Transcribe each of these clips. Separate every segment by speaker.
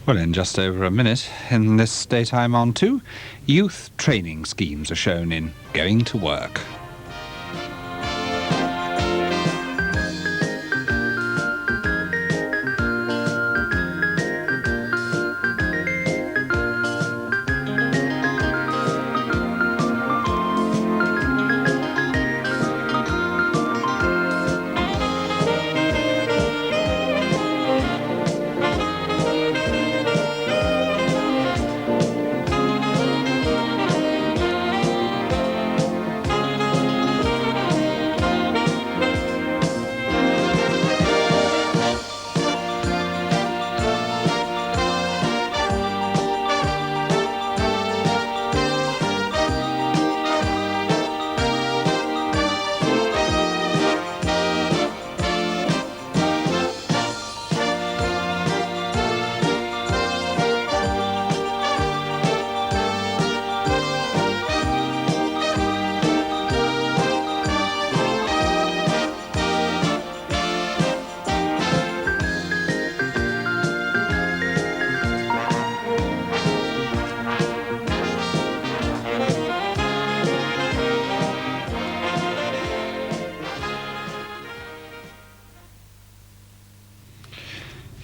Speaker 1: Well, in just over a minute, in this daytime on 2, youth training schemes are shown in Going to Work.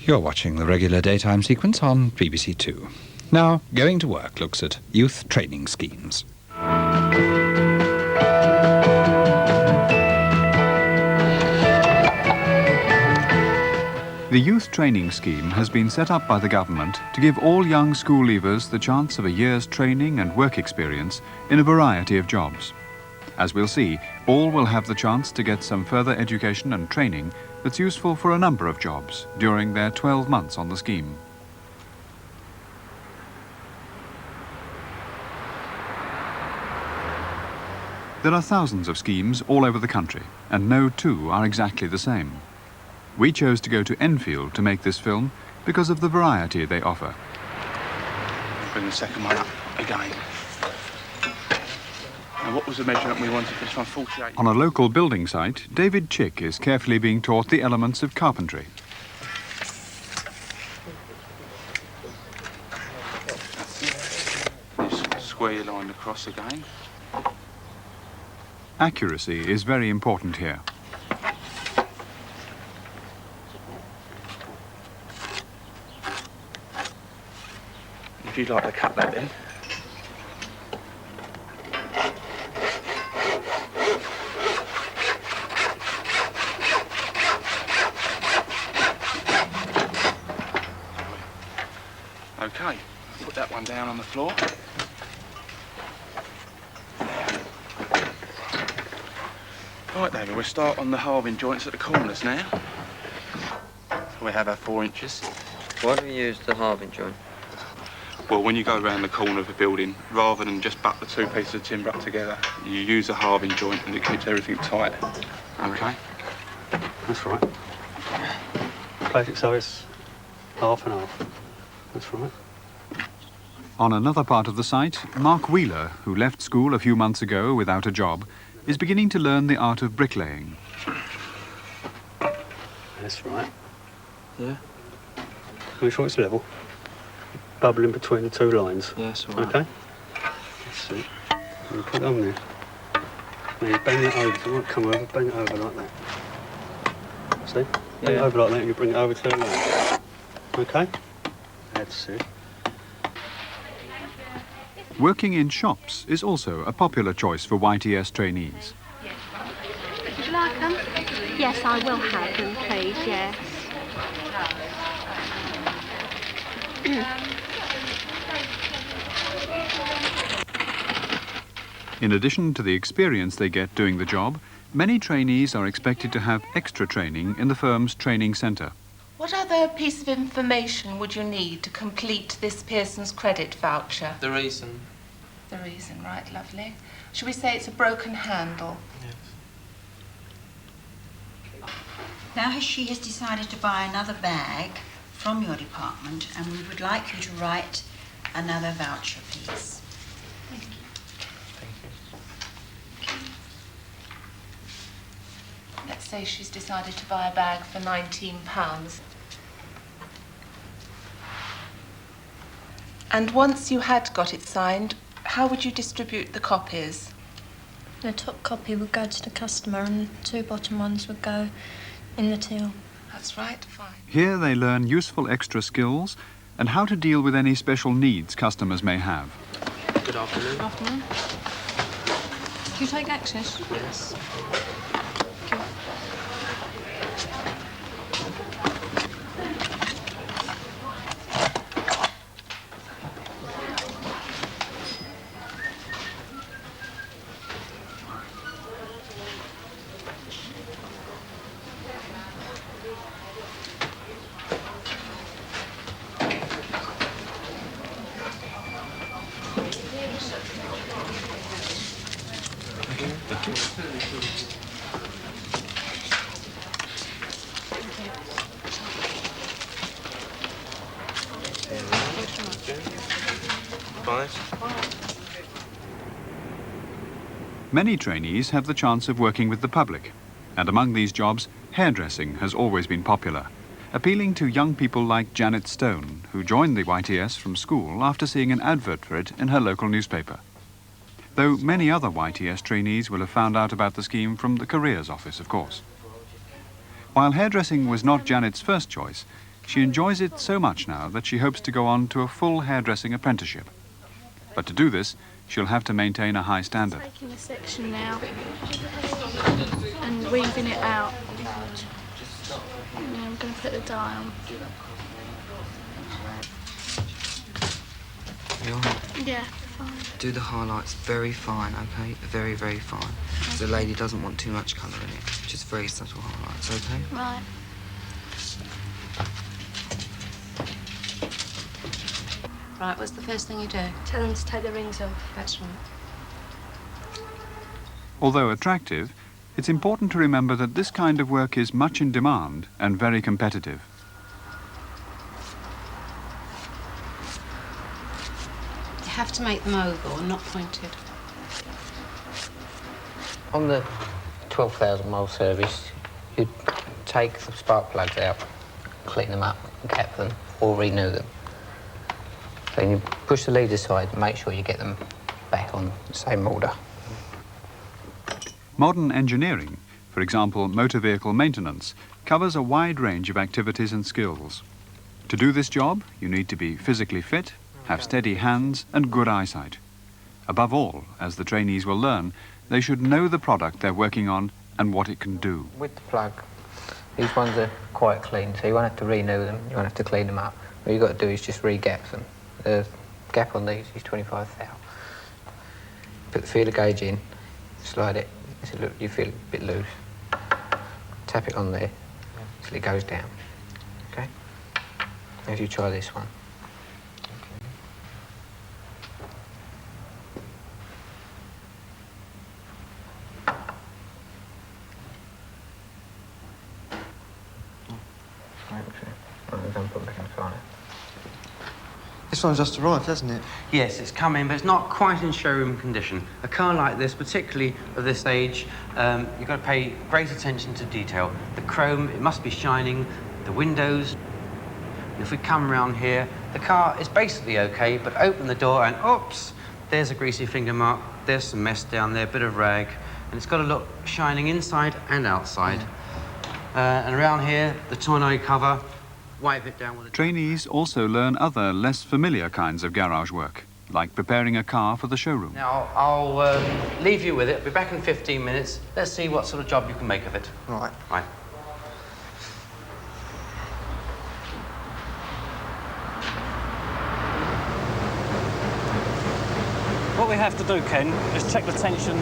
Speaker 1: You're watching the regular daytime sequence on BBC Two. Now, Going to Work looks at youth training schemes.
Speaker 2: The Youth Training Scheme has been set up by the government to give all young school leavers the chance of a year's training and work experience in a variety of jobs. As we'll see, all will have the chance to get some further education and training that's useful for a number of jobs during their 12 months on the scheme. There are thousands of schemes all over the country, and no two are exactly the same. We chose to go to Enfield to make this film because of the variety they offer.
Speaker 3: Bring the second one up again. And what was the measurement we wanted for this one? 48.
Speaker 2: On a local building site, David Chick is carefully being taught the elements of carpentry.
Speaker 3: Just square your line across again.
Speaker 2: Accuracy is very important here.
Speaker 3: If you'd like to cut that then. Okay, put that one down on the floor. Right, David, we'll start on the halving joints at the corners now. So we have our 4 inches.
Speaker 4: Why do we use the halving joint?
Speaker 3: Well, when you go around the corner of a building, rather than just butt the 2 pieces of timber up together, you use a halving joint and it keeps everything tight. Okay?
Speaker 5: That's right. Place it so it's half and half. That's right.
Speaker 2: On another part of the site, Mark Wheeler, who left school a few months ago without a job, is beginning to learn the art of bricklaying.
Speaker 5: That's right.
Speaker 4: Yeah?
Speaker 5: Make sure it's level. Bubbling between the 2 lines.
Speaker 4: Yeah, that's all right.
Speaker 5: Okay? That's it. You put it on there. Now you bang it over. If you want to come over, bang it over like that. See? Bang it over like that and you bring it over to the line. Okay? That's it.
Speaker 2: Working in shops is also a popular choice for YTS trainees.
Speaker 6: Would you like them? Yes, I will have them, please, yes.
Speaker 2: In addition to the experience they get doing the job, many trainees are expected to have extra training in the firm's training centre.
Speaker 7: What other piece of information would you need to complete this Pearson's credit voucher?
Speaker 4: The reason.
Speaker 7: The reason, right, lovely. Should we say it's a broken handle?
Speaker 4: Yes.
Speaker 8: Now she has decided to buy another bag from your department, and we would like you to write another voucher, please.
Speaker 7: Thank you. Let's say she's decided to buy a bag for £19. And once you had got it signed, how would you distribute the copies?
Speaker 9: The top copy would go to the customer and the 2 bottom ones would go in the till.
Speaker 7: That's right, fine.
Speaker 2: Here they learn useful extra skills and how to deal with any special needs customers may have.
Speaker 4: Good afternoon.
Speaker 6: Afternoon. Do you take access?
Speaker 4: Yes.
Speaker 2: Many trainees have the chance of working with the public, and among these jobs, hairdressing has always been popular, appealing to young people like Janet Stone, who joined the YTS from school after seeing an advert for it in her local newspaper. Though many other YTS trainees will have found out about the scheme from the Careers Office, of course. While hairdressing was not Janet's first choice, she enjoys it so much now that she hopes to go on to a full hairdressing apprenticeship. But to do this, she'll have to maintain a high standard.
Speaker 6: Taking a section now and weaving it out. And then I'm going to put the dye on. Yeah, fine.
Speaker 4: Do the highlights very fine, okay? Very, very fine. Okay. The lady doesn't want too much colour in it. Just very subtle highlights, okay?
Speaker 6: Right.
Speaker 10: Right, what's the first thing you do?
Speaker 6: Tell them to take the rings off.
Speaker 10: That's right.
Speaker 2: Although attractive, it's important to remember that this kind of work is much in demand and very competitive.
Speaker 10: You have to make them oval and not pointed.
Speaker 11: On the 12,000 mile service, you'd take the spark plugs out, clean them up, cap them, or renew them. Then you push the lead aside and make sure you get them back on the same order.
Speaker 2: Modern engineering, for example motor vehicle maintenance, covers a wide range of activities and skills. To do this job, you need to be physically fit, have steady hands and good eyesight. Above all, as the trainees will learn, they should know the product they're working on and what it can do.
Speaker 11: With the plug, these ones are quite clean, so you won't have to renew them, you won't have to clean them up. All you've got to do is just re-gap them. The gap on these is 25 thou. Put the feeler gauge in, slide it, so you feel it a bit loose. Tap it on there till it goes down. Okay? As you try this one.
Speaker 12: This one's just arrived, hasn't it?
Speaker 13: Yes, it's come in, but it's not quite in showroom condition. A car like this, particularly of this age, you've got to pay great attention to detail. The chrome, it must be shining, the windows. And if we come around here, the car is basically okay, but open the door and oops, there's a greasy finger mark, there's some mess down there, a bit of rag, and it's got to look shining inside and outside. And around here, the tonneau cover, wipe it down with a...
Speaker 2: Trainees also learn other, less familiar kinds of garage work, like preparing a car for the showroom.
Speaker 13: Now, I'll leave you with it. I'll be back in 15 minutes. Let's see what sort of job you can make of it.
Speaker 12: Right.
Speaker 13: Right.
Speaker 14: What we have to do, Ken, is check the tension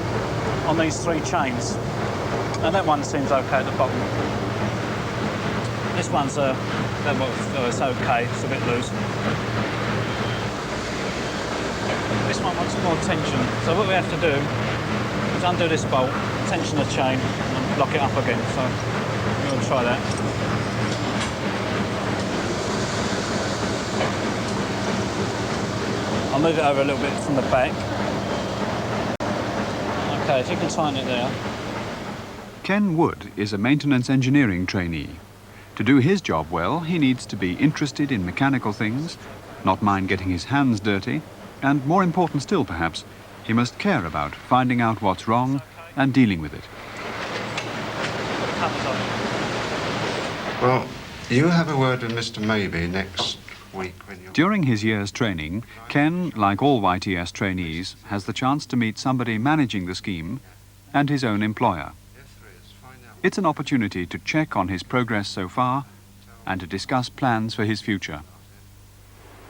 Speaker 14: on these 3 chains. And that one seems okay at the bottom. This one's it's okay, it's a bit loose. This one wants more tension. So what we have to do is undo this bolt, tension the chain, and lock it up again. So we'll try that. I'll move it over a little bit from the back. Okay, if you can tighten it there.
Speaker 2: Ken Wood is a maintenance engineering trainee. To do his job well, he needs to be interested in mechanical things, not mind getting his hands dirty, and more important still perhaps, he must care about finding out what's wrong and dealing with it.
Speaker 15: Well, you have a word with Mr. Maybe next week when you're...
Speaker 2: During his year's training, Ken, like all YTS trainees, has the chance to meet somebody managing the scheme and his own employer. It's an opportunity to check on his progress so far and to discuss plans for his future.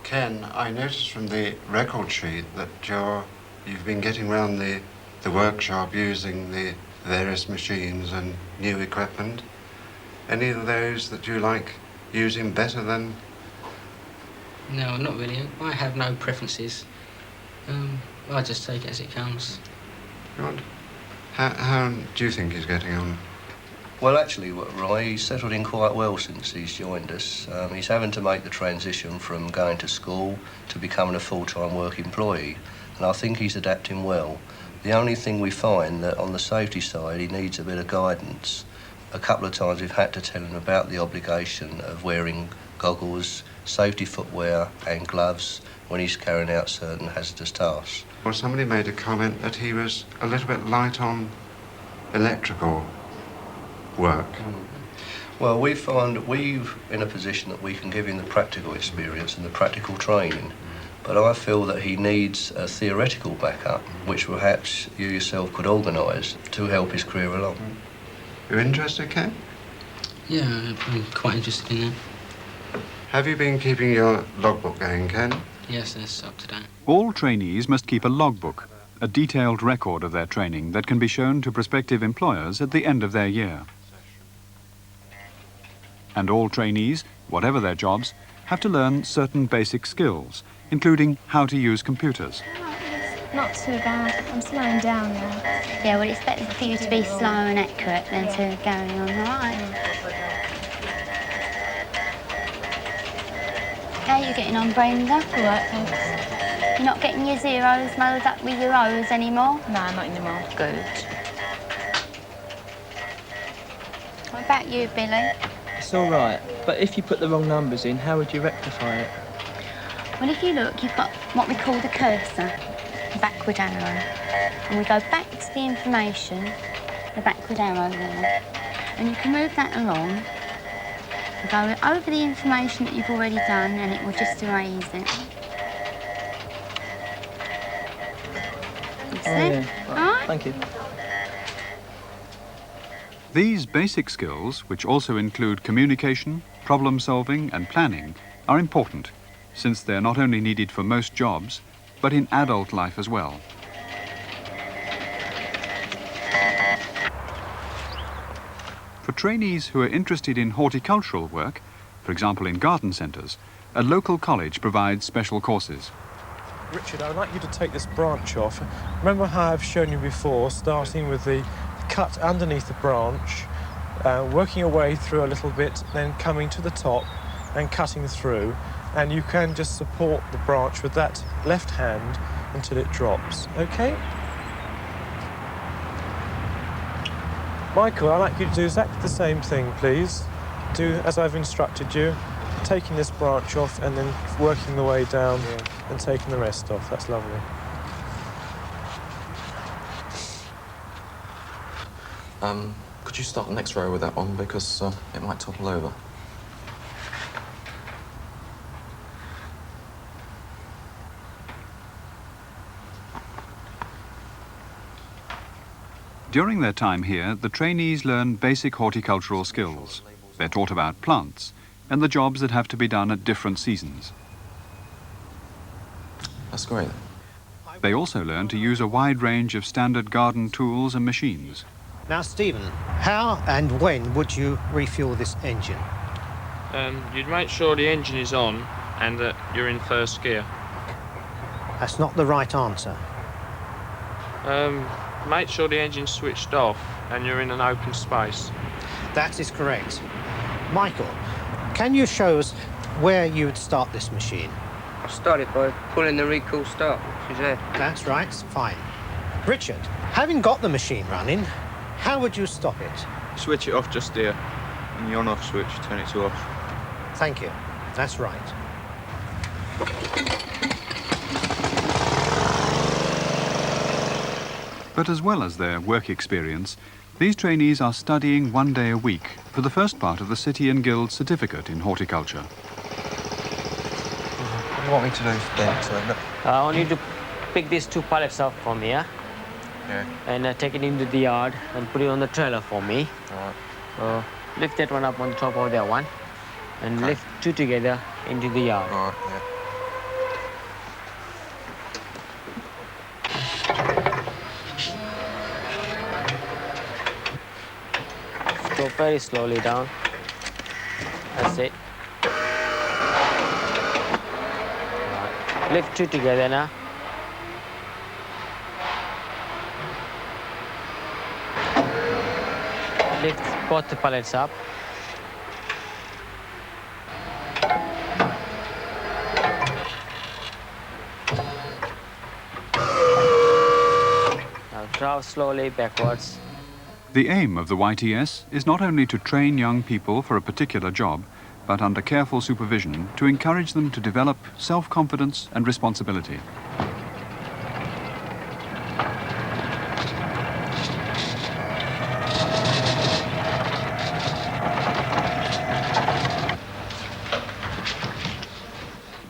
Speaker 15: Ken, I noticed from the record sheet that you've been getting around the workshop using the various machines and new equipment. Any of those that you like using better than...
Speaker 11: No, not really. I have no preferences. I just take it as it comes.
Speaker 15: Right. How do you think he's getting on?
Speaker 16: Well, actually, Roy, he's settled in quite well since he's joined us. He's having to make the transition from going to school to becoming a full-time work employee, and I think he's adapting well. The only thing we find that on the safety side, he needs a bit of guidance. A couple of times we've had to tell him about the obligation of wearing goggles, safety footwear and gloves when he's carrying out certain hazardous tasks.
Speaker 15: Well, somebody made a comment that he was a little bit light on electrical work.
Speaker 16: Well, we find that we're in a position that we can give him the practical experience and the practical training, but I feel that he needs a theoretical backup, which perhaps you yourself could organise to help his career along.
Speaker 15: You interested, Ken?
Speaker 11: Yeah, I'm quite interested in that.
Speaker 15: Have you been keeping your logbook going, Ken?
Speaker 11: Yes, it's up to date.
Speaker 2: All trainees must keep a logbook, a detailed record of their training that can be shown to prospective employers at the end of their year. And all trainees, whatever their jobs, have to learn certain basic skills, including how to use computers.
Speaker 17: Not too bad. I'm slowing down now. Yeah, well, it's better for you to be slow and accurate than to going on, all right? How are you getting on, Brenda? All right, thanks. You're not getting your zeros muddled up with your O's anymore? No, not anymore. Good. What about you, Billy?
Speaker 18: It's all right, but if you put the wrong numbers in, how would you rectify it?
Speaker 17: Well, if you look, you've got what we call the cursor, the backward arrow. And we go back to the information, the backward arrow there. And you can move that along, and go over the information that you've already done, and it will just erase it. That's it.
Speaker 18: Yeah.
Speaker 17: All right?
Speaker 18: Thank you.
Speaker 2: These basic skills, which also include communication, problem solving and planning, are important, since they're not only needed for most jobs, but in adult life as well. For trainees who are interested in horticultural work, for example in garden centres, a local college provides special courses.
Speaker 19: Richard, I would like you to take this branch off. Remember how I've shown you before, starting with the cut underneath the branch, working your way through a little bit, then coming to the top and cutting through. And you can just support the branch with that left hand until it drops, okay? Michael, I'd like you to do exactly the same thing, please. Do as I've instructed you, taking this branch off and then working the way down and taking the rest off. That's lovely.
Speaker 20: Could you start the next row with that one, because it might topple over.
Speaker 2: During their time here, the trainees learn basic horticultural skills. They're taught about plants and the jobs that have to be done at different seasons.
Speaker 20: That's great.
Speaker 2: They also learn to use a wide range of standard garden tools and machines.
Speaker 21: Now, Stephen, how and when would you refuel this engine?
Speaker 22: You'd make sure the engine is on and that you're in first gear.
Speaker 21: That's not the right answer.
Speaker 22: Make sure the engine's switched off and you're in an open space.
Speaker 21: That is correct. Michael, can you show us where you would start this machine?
Speaker 4: I started by pulling the recall start, which is there.
Speaker 21: That's right, fine. Richard, having got the machine running, how would you stop it?
Speaker 22: Switch it off just there, and the on-off switch, turn it to off.
Speaker 21: Thank you. That's right.
Speaker 2: But as well as their work experience, these trainees are studying 1 day a week for the first part of the City and Guilds certificate in horticulture.
Speaker 12: What do you want me to do then, sir?
Speaker 1: I want you to pick these 2 pallets up for me, yeah?
Speaker 12: Yeah.
Speaker 1: And take it into the yard and put it on the trailer for me.
Speaker 12: All right.
Speaker 1: So lift that one up on top of that one and
Speaker 12: Okay.
Speaker 1: lift 2 together into the yard.
Speaker 12: All right, yeah.
Speaker 1: Go very slowly down. That's it. Right. Lift 2 together now. Lift both the pallets up. Now draw slowly backwards.
Speaker 2: The aim of the YTS is not only to train young people for a particular job, but under careful supervision to encourage them to develop self-confidence and responsibility.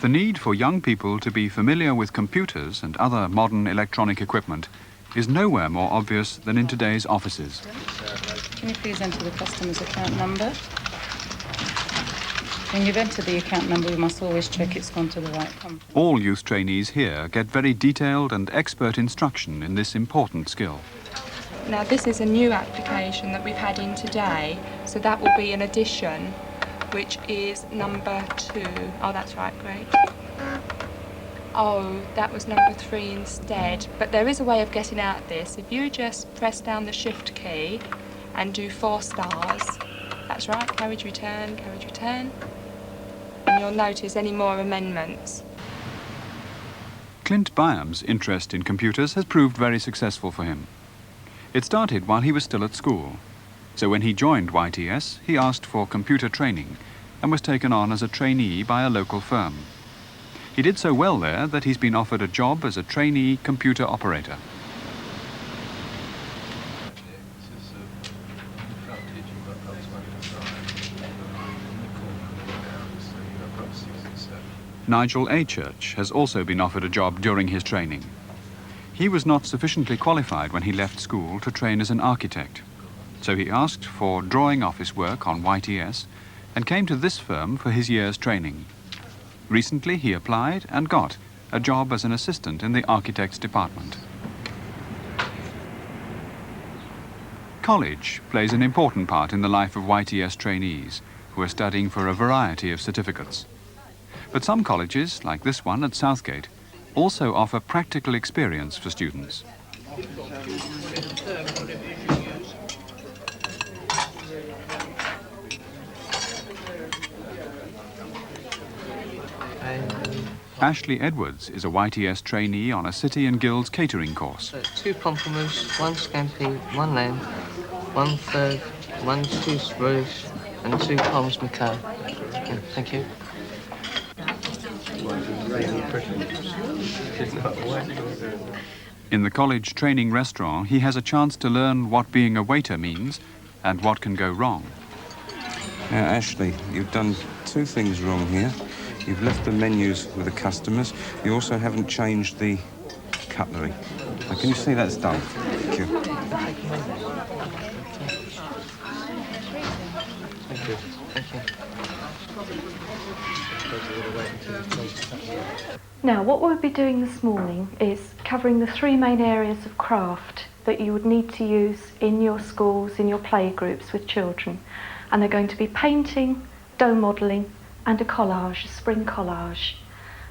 Speaker 2: The need for young people to be familiar with computers and other modern electronic equipment is nowhere more obvious than in today's offices.
Speaker 3: Can you please enter the customer's account number? When you've entered the account number, you must always check it's gone to the right company.
Speaker 2: All youth trainees here get very detailed and expert instruction in this important skill.
Speaker 23: Now this is a new application that we've had in today, so that will be an addition, which is number 2. Oh, that's right, great. Oh, that was number 3 instead. But there is a way of getting out of this. If you just press down the Shift key and do 4 stars, that's right, carriage return, and you'll notice any more amendments.
Speaker 2: Clint Byam's interest in computers has proved very successful for him. It started while he was still at school. So when he joined YTS, he asked for computer training and was taken on as a trainee by a local firm. He did so well there that he's been offered a job as a trainee computer operator. Nigel A. Church has also been offered a job during his training. He was not sufficiently qualified when he left school to train as an architect. So he asked for drawing office work on YTS and came to this firm for his year's training. Recently he applied and got a job as an assistant in the architects department. College plays an important part in the life of YTS trainees who are studying for a variety of certificates. But some colleges, like this one at Southgate, also offer practical experience for students. Ashley Edwards is a YTS trainee on a City and Guilds catering course.
Speaker 24: So 2 pompomus, 1 scampi, 1 lamb, 1 third, 1 2 spruce, and 2 poms macaw. Yeah, thank you.
Speaker 2: In the college training restaurant, he has a chance to learn what being a waiter means and what can go wrong.
Speaker 25: Now, Ashley, you've done 2 things wrong here. You've left the menus with the customers. You also haven't changed the cutlery. Now, can you see that's done? Thank you.
Speaker 24: Thank you. Thank you.
Speaker 26: Now, what we'll be doing this morning is covering the 3 main areas of craft that you would need to use in your schools, in your playgroups with children. And they're going to be painting, dough modelling, and a collage, a spring collage.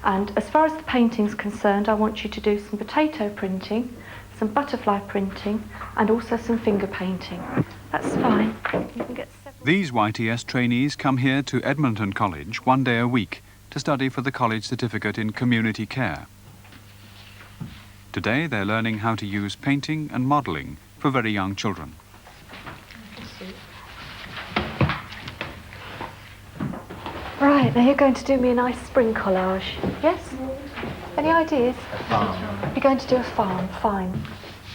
Speaker 26: And as far as the painting's concerned, I want you to do some potato printing, some butterfly printing, and also some finger painting. That's fine. You can get
Speaker 2: These YTS trainees come here to Edmonton College 1 day a week to study for the college certificate in community care. Today they're learning how to use painting and modelling for very young children.
Speaker 26: Right, now you're going to do me a nice spring collage. Yes? Any ideas?
Speaker 5: A farm.
Speaker 26: You're going to do a farm, fine.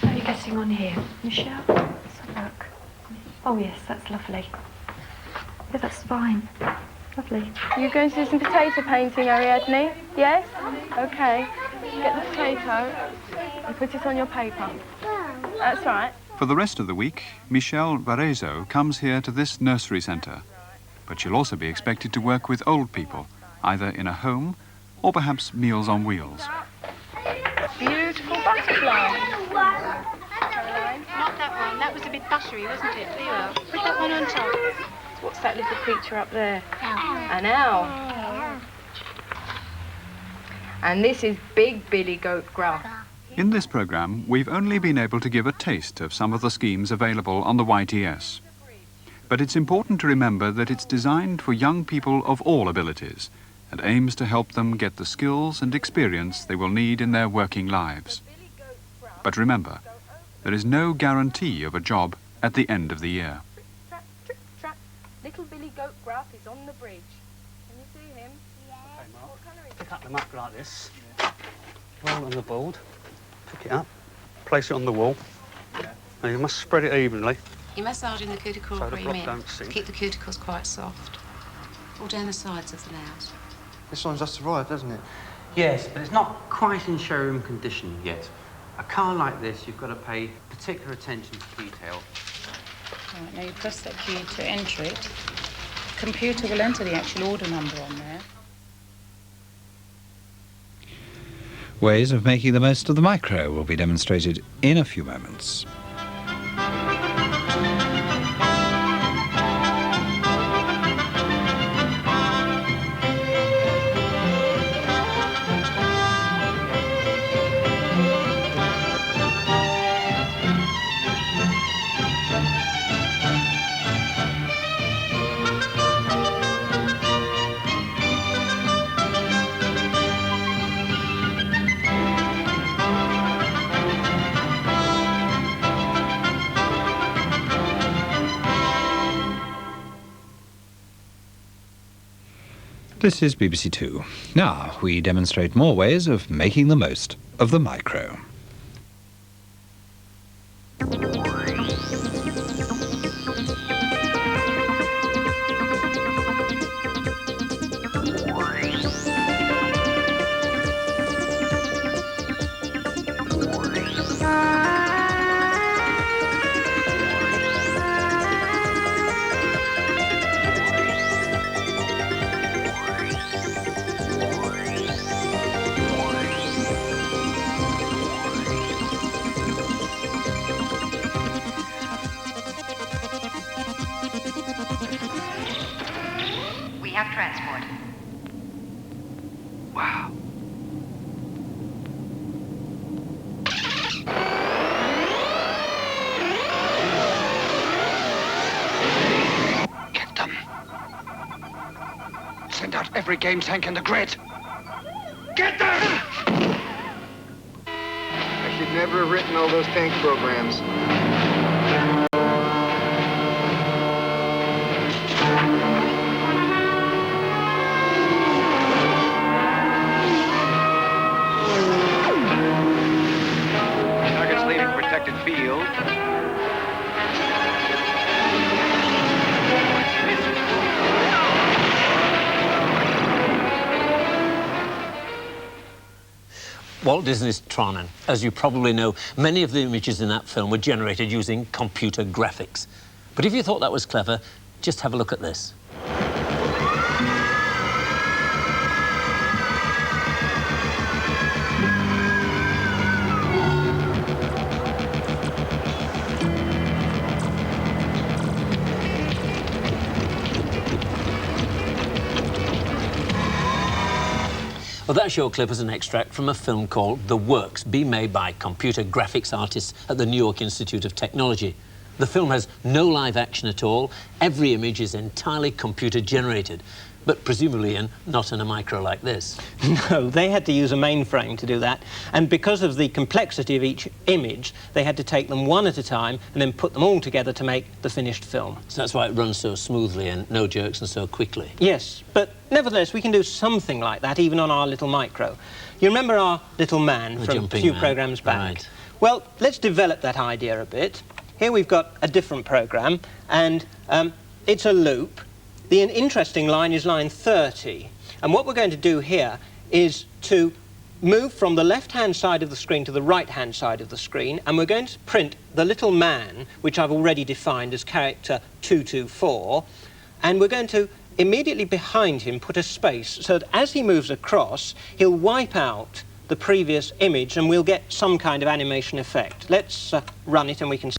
Speaker 26: How are you getting on here? Michelle? Let's have a look. Oh yes, that's lovely. Yeah, that's fine. Lovely.
Speaker 6: You're going to do some potato painting, Ariadne? Yes? Okay. Get the potato and put it on your paper. That's right.
Speaker 2: For the rest of the week, Michelle Varezzo comes here to this nursery centre. But she'll also be expected to work with old people, either in a home or perhaps Meals on Wheels.
Speaker 6: Beautiful butterfly.
Speaker 7: Not that one. That was a bit buttery, wasn't it? Put that one on top.
Speaker 6: What's that little creature up there? An owl. And this is big billy goat gruff.
Speaker 2: In this programme, we've only been able to give a taste of some of the schemes available on the YTS. But it's important to remember that it's designed for young people of all abilities and aims to help them get the skills and experience they will need in their working lives. But remember, there is no guarantee of a job at the end of the year.
Speaker 6: Little billy goat gruff is on the bridge. Can you see him?
Speaker 8: Okay, Mark. Cut them up like this. Roll on the board. Pick it up. Place it on the wall. Now you must spread it evenly.
Speaker 7: You're massaging the cuticle
Speaker 8: So the
Speaker 7: cream
Speaker 8: block
Speaker 7: in
Speaker 8: don't
Speaker 7: to
Speaker 8: sink.
Speaker 7: keep the cuticles quite soft. All down the sides of the nails.
Speaker 12: This one's just arrived, hasn't it?
Speaker 13: Yes, but it's not quite in showroom condition yet. A car like this, you've got to pay particular attention to detail.
Speaker 3: Right, now you press that key to enter it. The computer will enter the actual order number on there.
Speaker 9: Ways of making the most of the micro will be demonstrated in a few moments. This is BBC Two. Now we demonstrate more ways of making the most of the micro.
Speaker 7: We have transport.
Speaker 8: Wow.
Speaker 10: Get them. Send out every game tank in the grid. Get them!
Speaker 27: I should never have written all those tank programs.
Speaker 10: Targets leaving protected field.
Speaker 28: Walt Disney's Tron. As you probably know, many of the images in that film were generated using computer graphics. But if you thought that was clever, just have a look at this. Well, that short clip is an extract from a film called The Works, being made by computer graphics artists at the New York Institute of Technology. The film has no live action at all. Every image is entirely computer generated, but presumably not in a micro like this.
Speaker 5: No, they had to use a mainframe to do that, and because of the complexity of each image, they had to take them one at a time and then put them all together to make the finished film.
Speaker 28: So that's why it runs so smoothly and no jerks and so quickly.
Speaker 5: Yes, but nevertheless, we can do something like that even on our little micro. You remember our little man from a few programs back?
Speaker 28: Right.
Speaker 5: Well, let's develop that idea a bit. Here we've got a different program, and it's a loop. The interesting line is line 30. And what we're going to do here is to move from the left-hand side of the screen to the right-hand side of the screen, and we're going to print the little man, which I've already defined as character 224, and we're going to immediately behind him put a space so that as he moves across, he'll wipe out the previous image and we'll get some kind of animation effect. Let's run it and we can see.